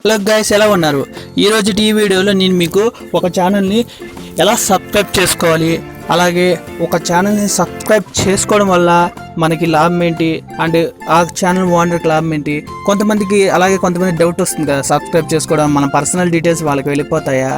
Hello guys, ఎలా ఉన్నారు? ఈరోజు ఈ వీడియోలో నేను మీకు ఒక ఛానల్ని ఎలా సబ్స్క్రైబ్ చేసుకోవాలి, అలాగే ఒక ఛానల్ని సబ్స్క్రైబ్ చేసుకోవడం వల్ల మనకి లాభం ఏంటి అండ్ ఆ ఛానల్ ఓనర్కి లాభం ఏంటి, కొంతమంది డౌట్ వస్తుంది కదా, సబ్స్క్రైబ్ చేసుకోవడం మన పర్సనల్ డీటెయిల్స్ వాళ్ళకి వెళ్ళిపోతాయా,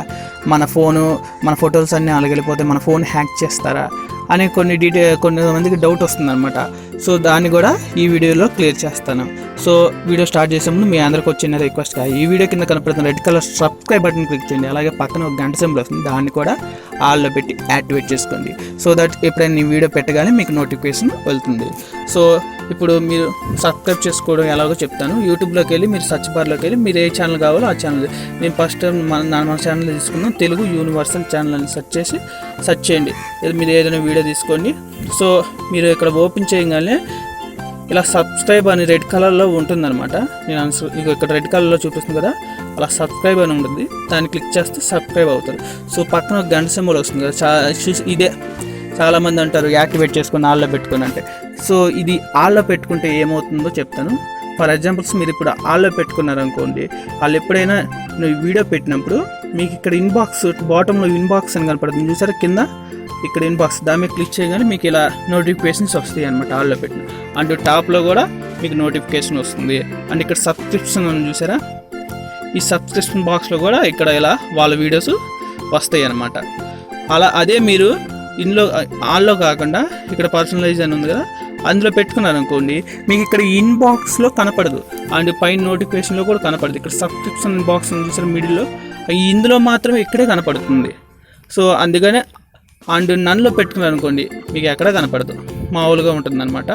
మన ఫొటోస్ అన్నీ వాళ్ళకి వెళ్ళిపోతాయి, మన ఫోన్ హ్యాక్ చేస్తారా అనే కొంతమందికి డౌట్ వస్తుంది అనమాట. సో దాన్ని కూడా ఈ వీడియోలో క్లియర్ చేస్తాను. సో వీడియో స్టార్ట్ చేసే ముందు మీ అందరికి వచ్చిన రిక్వెస్ట్గా ఈ వీడియో కింద కనపడుతున్న red colour subscribe button click చేయండి. అలాగే పక్కన ఒక గంట సింబల్ వస్తుంది, దాన్ని కూడా ఆల్లో పెట్టి యాక్టివేట్ చేసుకోండి. సో దట్ ఎప్పుడైనా ఈ వీడియో పెట్టగానే మీకు నోటిఫికేషన్ వెళ్తుంది. సో ఇప్పుడు మీరు సబ్స్క్రైబ్ చేసుకోవడం ఎలాగో చెప్తాను. యూట్యూబ్లోకి వెళ్ళి మీరు సర్చ్ బార్లోకి వెళ్ళి మీరు ఏ ఛానల్ కావాలో ఆ ఛానల్, నేను ఫస్ట్ టైం మన ఛానల్ తీసుకున్నాను, తెలుగు యూనివర్సల్ ఛానల్ అని సెర్చ్ చేయండి. మీరు ఏదైనా వీడియో తీసుకోండి. సో మీరు ఇక్కడ ఓపెన్ చేయగానే ఇలా సబ్స్క్రైబ్ అని రెడ్ కలర్లో ఉంటుందన్నమాట. నేను ఇక్కడ రెడ్ కలర్లో చూపిస్తుంది కదా, అలా సబ్స్క్రైబ్ అని ఉంటుంది, దాన్ని క్లిక్ చేస్తే సబ్స్క్రైబ్ అవుతారు. సో పక్కన ఒక గంట సింబల్ వస్తుంది కదా, ఇదే చాలామంది అంటారు యాక్టివేట్ చేసుకుని ఆల్లో పెట్టుకుని అంటే. సో ఇది ఆల్లో పెట్టుకుంటే ఏమవుతుందో చెప్తాను. ఫర్ ఎగ్జాంపుల్స్ మీరు ఇప్పుడు ఆల్లో పెట్టుకున్నారనుకోండి, వాళ్ళు ఎప్పుడైనా నువ్వు వీడియో పెట్టినప్పుడు మీకు ఇక్కడ ఇన్బాక్స్, బాటంలో ఇన్బాక్స్ అని కనపడుతుంది చూసారా, కింద ఇక్కడ ఇన్బాక్స్, దాని మీద క్లిక్ చేయగానే మీకు ఇలా నోటిఫికేషన్స్ వస్తాయి అనమాట ఆల్లో పెట్టిన. అండ్ టాప్లో కూడా మీకు నోటిఫికేషన్ వస్తుంది. అండ్ ఇక్కడ సబ్స్క్రిప్షన్ అని చూసారా, ఈ సబ్స్క్రిప్షన్ బాక్స్లో కూడా ఇక్కడ ఇలా వాళ్ళ వీడియోస్ వస్తాయి అన్నమాట. అదే మీరు ఇందులో ఆల్లో కాకుండా ఇక్కడ పర్సనలైజ్ అని ఉంది కదా, అందులో పెట్టుకున్నారనుకోండి, మీకు ఇక్కడ ఇన్బాక్స్లో కనపడదు అండ్ పైన నోటిఫికేషన్లో కూడా కనపడదు. ఇక్కడ సబ్స్క్రిప్షన్ బాక్స్ అని చూసారు మిడిల్లో, ఇందులో మాత్రమే ఇక్కడే కనపడుతుంది. సో అందుకనే అండ్ నన్లో పెట్టుకున్నారనుకోండి మీకు ఎక్కడ కనపడదు, మామూలుగా ఉంటుంది అనమాట.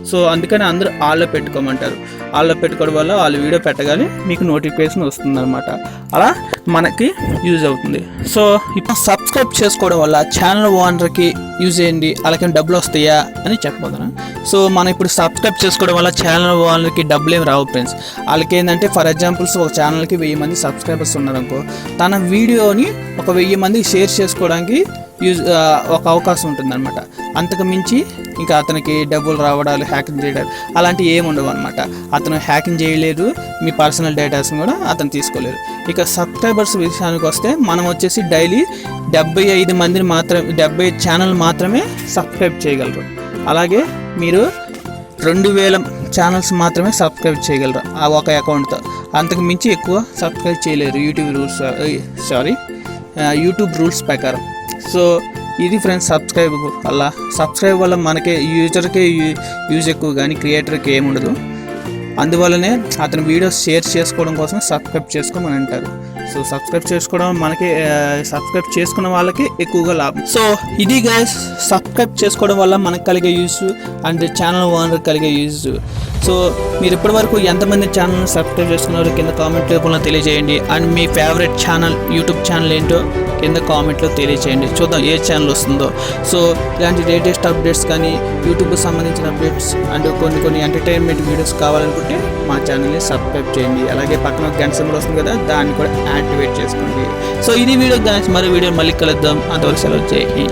సో అందుకని అందరూ ఆల్లో పెట్టుకోమంటారు. ఆల్లో పెట్టుకోవడం వల్ల వాళ్ళు వీడియో పెట్టగానే మీకు నోటిఫికేషన్ వస్తుంది అనమాట. అలా మనకి యూజ్ అవుతుంది. సో ఇప్పుడు సబ్స్క్రైబ్ చేసుకోవడం వల్ల ఛానల్ ఓనర్కి యూజ్ అయ్యింది, అలాగే డబ్బులు వస్తాయా అని చెప్పబోతున్నాను. సో మనం ఇప్పుడు సబ్స్క్రైబ్ చేసుకోవడం వల్ల ఛానల్ ఓనర్కి డబ్బులు ఏమి రావు ఫ్రెండ్స్. వాళ్ళకి ఏంటంటే ఫర్ ఎగ్జాంపుల్స్ ఒక ఛానల్కి 1000 మంది సబ్స్క్రైబర్స్ ఉన్నారనుకో, తన వీడియోని ఒక 1000 మందికి షేర్ చేసుకోవడానికి ఒక అవకాశం ఉంటుందన్నమాట. అంతకు మించి ఇంకా అతనికి డబ్బులు రావడాలు, హ్యాకింగ్ చేయడాలు అలాంటివి ఏమి ఉండవు అనమాట. అతను హ్యాకింగ్ చేయలేదు, మీ పర్సనల్ డేటాస్ని కూడా అతను తీసుకోలేదు. ఇక సబ్స్క్రైబర్స్ విషయానికి వస్తే మనం వచ్చేసి డైలీ 75 మందిని మాత్రమే, 75 ఛానల్ మాత్రమే సబ్స్క్రైబ్ చేయగలరు. అలాగే మీరు 2000 ఛానల్స్ మాత్రమే సబ్స్క్రైబ్ చేయగలరు ఆ ఒక అకౌంట్తో. అంతకు మించి ఎక్కువ సబ్స్క్రైబ్ చేయలేరు యూట్యూబ్ రూల్స్ ప్రకారం. సో ఇది ఫ్రెండ్స్ సబ్స్క్రైబ్ వల్ల మనకే యూజర్కే యూజ్ ఎక్కువ, కానీ క్రియేటర్కి ఏముండదు. అందువల్లనే అతను వీడియోస్ షేర్ చేసుకోవడం కోసం సబ్స్క్రైబ్ చేసుకోమని అంటారు. సో సబ్స్క్రైబ్ చేసుకున్న వాళ్ళకి ఎక్కువగా లాభం. సో ఇది గైస్, సబ్స్క్రైబ్ చేసుకోవడం వల్ల మనకు కలిగే యూజ్ అండ్ ఛానల్ ఓనర్ కలిగే యూజ్. సో మీరు ఇప్పటివరకు ఎంతమంది ఛానల్ని సబ్స్క్రైబ్ చేసుకున్నారో కింద కామెంట్ రూపంలో తెలియజేయండి. And me favourite channel, YouTube channel ఏంటో కింద కామెంట్లో తెలియజేయండి. చూద్దాం ఏ ఛానల్ వస్తుందో. సో ఇలాంటి లేటెస్ట్ అప్డేట్స్ కానీ యూట్యూబ్కి సంబంధించిన అప్డేట్స్ అండ్ కొన్ని ఎంటర్టైన్మెంట్ వీడియోస్ కావాలనుకుంటే మా ఛానల్ని సబ్స్క్రైబ్ చేయండి. అలాగే పక్కన ఒక గంట సింబల్ వస్తుంది కదా, దాన్ని కూడా యాక్టివేట్ చేసుకోండి. సో ఇది వీడియో గాయస్, మరో వీడియో మళ్ళీ కలుద్దాం. అంతవరకు సెలవు చేయండి.